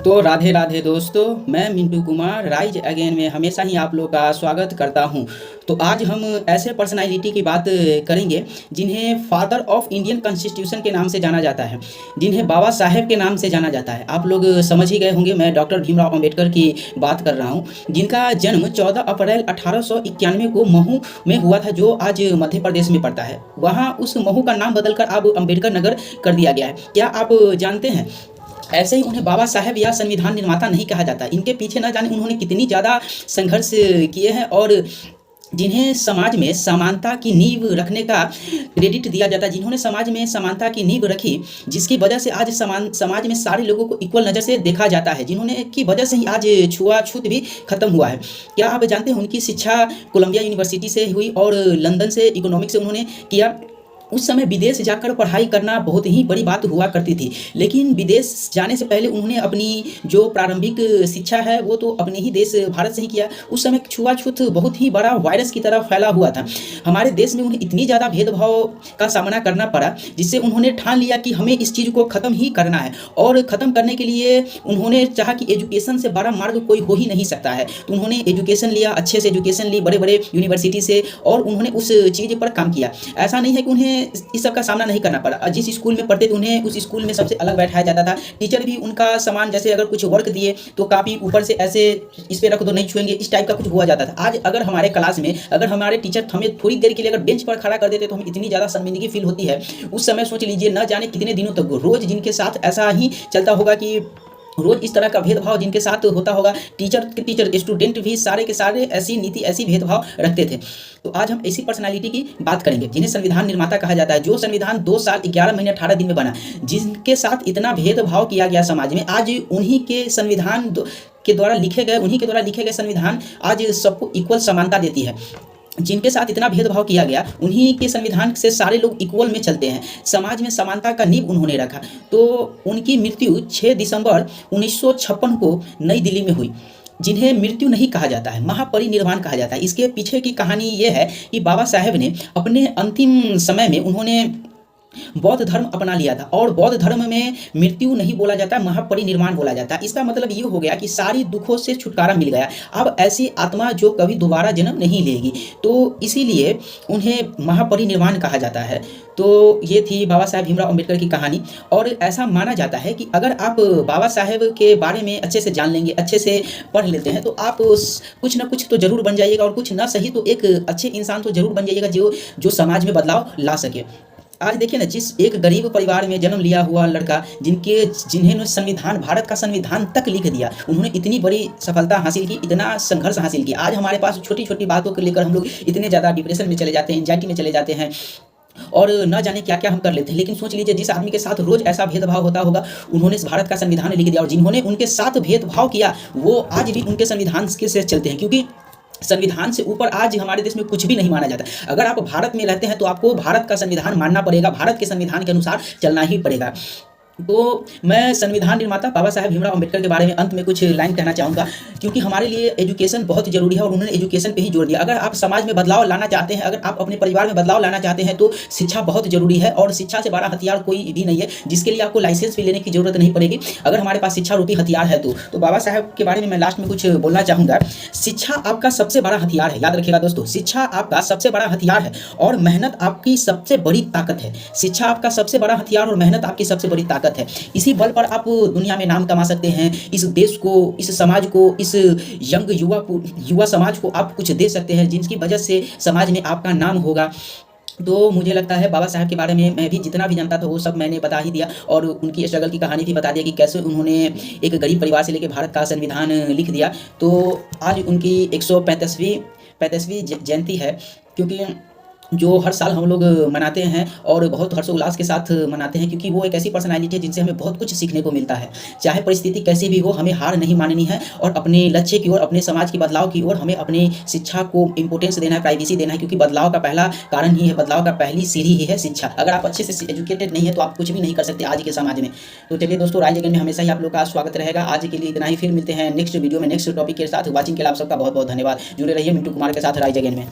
तो राधे राधे दोस्तों, मैं मिंटू कुमार राइज अगेन में हमेशा ही आप लोग का स्वागत करता हूं। तो आज हम ऐसे पर्सनालिटी की बात करेंगे जिन्हें फादर ऑफ इंडियन कॉन्स्टिट्यूशन के नाम से जाना जाता है, जिन्हें बाबा साहेब के नाम से जाना जाता है। आप लोग समझ ही गए होंगे, मैं डॉक्टर भीमराव अंबेडकर की बात कर रहा हूँ, जिनका जन्म 14 अप्रैल 1891 को महू में हुआ था, जो आज मध्य प्रदेश में पड़ता है। वहाँ उस महू का नाम बदलकर अब अंबेडकर नगर कर दिया गया है। क्या आप जानते हैं, ऐसे ही उन्हें बाबा साहेब या संविधान निर्माता नहीं कहा जाता। इनके पीछे न जाने उन्होंने कितनी ज़्यादा संघर्ष किए हैं, और जिन्हें समाज में समानता की नींव रखने का क्रेडिट दिया जाता है, जिन्होंने समाज में समानता की नींव रखी, जिसकी वजह से आज समाज में सारे लोगों को इक्वल नज़र से देखा जाता है, जिन्होंने की वजह से ही आज छुआछूत भी खत्म हुआ है। क्या आप जानते हैं, उनकी शिक्षा कोलंबिया यूनिवर्सिटी से हुई और लंदन से इकोनॉमिक्स से उन्होंने किया। उस समय विदेश जाकर पढ़ाई करना बहुत ही बड़ी बात हुआ करती थी, लेकिन विदेश जाने से पहले उन्होंने अपनी जो प्रारंभिक शिक्षा है वो तो अपने ही देश भारत से ही किया। उस समय छुआछूत बहुत ही बड़ा वायरस की तरह फैला हुआ था हमारे देश में। उन्हें इतनी ज़्यादा भेदभाव का सामना करना पड़ा, जिससे उन्होंने ठान लिया कि हमें इस चीज़ को ख़त्म ही करना है। और ख़त्म करने के लिए उन्होंने चाहा कि एजुकेशन से बड़ा मार्ग कोई हो ही नहीं सकता है, तो उन्होंने एजुकेशन लिया, अच्छे से एजुकेशन ली बड़े बड़े यूनिवर्सिटी से, और उन्होंने उस चीज़ पर काम किया। ऐसा नहीं है कि उन्हें इस सब का सामना नहीं करना पड़ा। जिस स्कूल में पढ़ते थे उन्हें उस स्कूल में सबसे अलग बैठाया जाता था। टीचर भी उनका सामान, जैसे अगर कुछ वर्क दिए तो कापी ऊपर से ऐसे इस पे रख दो, नहीं छुएंगे, इस टाइप का कुछ हुआ जाता था। आज अगर हमारे क्लास में अगर हमारे टीचर हमें थोड़ी देर के लिए अगर बेंच पर खड़ा कर देते तो हमें इतनी ज़्यादा शर्मिंदगी फील होती है। उस समय सोच लीजिए, न जाने कितने दिनों तक रोज़ जिनके साथ ऐसा ही चलता होगा कि रोज़ इस तरह का भेदभाव जिनके साथ होता होगा, टीचर स्टूडेंट भी सारे के सारे ऐसी नीति ऐसी भेदभाव रखते थे। तो आज हम ऐसी पर्सनालिटी की बात करेंगे जिन्हें संविधान निर्माता कहा जाता है, जो संविधान 2 साल 11 महीने 18 दिन में बना, जिनके साथ इतना भेदभाव किया गया समाज में। आज उन्हीं के संविधान के द्वारा लिखे गए संविधान आज सबको इक्वल समानता देती है। जिनके साथ इतना भेदभाव किया गया, उन्हीं के संविधान से सारे लोग इक्वल में चलते हैं। समाज में समानता का नींव उन्होंने रखा। तो उनकी मृत्यु 6 दिसंबर 1956 को नई दिल्ली में हुई, जिन्हें मृत्यु नहीं कहा जाता है, महापरिनिर्वाण कहा जाता है। इसके पीछे की कहानी ये है कि बाबा साहेब ने अपने अंतिम समय में उन्होंने बौद्ध धर्म अपना लिया था, और बौद्ध धर्म में मृत्यु नहीं बोला जाता, महापरिनिर्वाण बोला जाता है। इसका मतलब ये हो गया कि सारी दुखों से छुटकारा मिल गया, अब ऐसी आत्मा जो कभी दोबारा जन्म नहीं लेगी। तो इसीलिए उन्हें महापरिनिर्वाण कहा जाता है। तो ये थी बाबा साहेब भीमराव अंबेडकर की कहानी। और ऐसा माना जाता है कि अगर आप बाबा साहेब के बारे में अच्छे से जान लेंगे, अच्छे से पढ़ लेते हैं, तो आप कुछ ना कुछ तो जरूर बन जाइएगा, और कुछ ना सही तो एक अच्छे इंसान तो जरूर बन जाइएगा जो समाज में बदलाव ला सके। आज देखिए ना, जिस एक गरीब परिवार में जन्म लिया हुआ लड़का, जिन्हें संविधान, भारत का संविधान तक लिख दिया, उन्होंने इतनी बड़ी सफलता हासिल की, इतना संघर्ष हासिल किया। आज हमारे पास छोटी छोटी बातों को लेकर हम लोग इतने ज़्यादा डिप्रेशन में चले जाते हैं, एंजाइटी में चले जाते हैं, और न जाने क्या क्या हम कर लेते हैं। लेकिन सोच लीजिए, जिस आदमी के साथ रोज ऐसा भेदभाव होता होगा, उन्होंने इस भारत का संविधान लिख दिया, और जिन्होंने उनके साथ भेदभाव किया वो आज भी उनके संविधान से चलते हैं, क्योंकि संविधान से ऊपर आज हमारे देश में कुछ भी नहीं माना जाता। अगर आप भारत में रहते हैं तो आपको भारत का संविधान मानना पड़ेगा, भारत के संविधान के अनुसार चलना ही पड़ेगा। तो मैं संविधान निर्माता बाबा साहेब भीमराव अंबेडकर के बारे में अंत में कुछ लाइन कहना चाहूँगा, क्योंकि हमारे लिए एजुकेशन बहुत ज़रूरी है, और उन्होंने एजुकेशन पे ही जोर दिया। अगर आप समाज में बदलाव लाना चाहते हैं, अगर आप अपने परिवार में बदलाव लाना चाहते हैं, तो शिक्षा बहुत ज़रूरी है, और शिक्षा से बड़ा हथियार कोई भी नहीं है, जिसके लिए आपको लाइसेंस भी लेने की जरूरत नहीं पड़ेगी। अगर हमारे पास शिक्षा रूपी हथियार है तो बाबा साहेब के बारे में मैं लास्ट में कुछ बोलना चाहूँगा। शिक्षा आपका सबसे बड़ा हथियार है, याद रखिएगा दोस्तों, शिक्षा आपका सबसे बड़ा हथियार है, और मेहनत आपकी सबसे बड़ी ताकत है। शिक्षा आपका सबसे बड़ा हथियार और मेहनत आपकी सबसे बड़ी ताकत है। इसी बल पर आप दुनिया में नाम कमा सकते हैं, इस देश को, इस समाज को, इस यंग युवा समाज को आप कुछ दे सकते हैं, जिनकी वजह से समाज में आपका नाम होगा। तो मुझे लगता है बाबा साहब के बारे में मैं भी जितना भी जानता था वो सब मैंने बता ही दिया, और उनकी स्ट्रगल की कहानी भी बता दिया कि कैसे उन्होंने एक गरीब परिवार से लेकर भारत का संविधान लिख दिया। तो आज उनकी 135वीं जयंती है, क्योंकि जो हर साल हम लोग मनाते हैं, और बहुत हर्षोल्लास के साथ मनाते हैं, क्योंकि वो एक ऐसी पर्सनालिटी है जिनसे हमें बहुत कुछ सीखने को मिलता है। चाहे परिस्थिति कैसी भी हो, हमें हार नहीं माननी है, और अपने लक्ष्य की ओर, अपने समाज के बदलाव की ओर हमें अपनी शिक्षा को इंपॉर्टेंस देना है, प्राइवेसी देना है, क्योंकि बदलाव का पहला कारण ही है, बदलाव का पहली सीढ़ी ही है शिक्षा। अगर आप अच्छे से एजुकेटेड नहीं है तो आप कुछ भी नहीं कर सकते आज के समाज में। तो चलिए दोस्तों, राइज अगेन में हमेशा ही आप लोग का स्वागत रहेगा। आज के लिए इतना ही, फिर मिलते हैं नेक्स्ट वीडियो में नेक्स्ट टॉपिक के साथ। वॉचिंग के लिए आप सबका बहुत बहुत धन्यवाद। जुड़े रहिए मिंटू कुमार के साथ राइज अगेन में।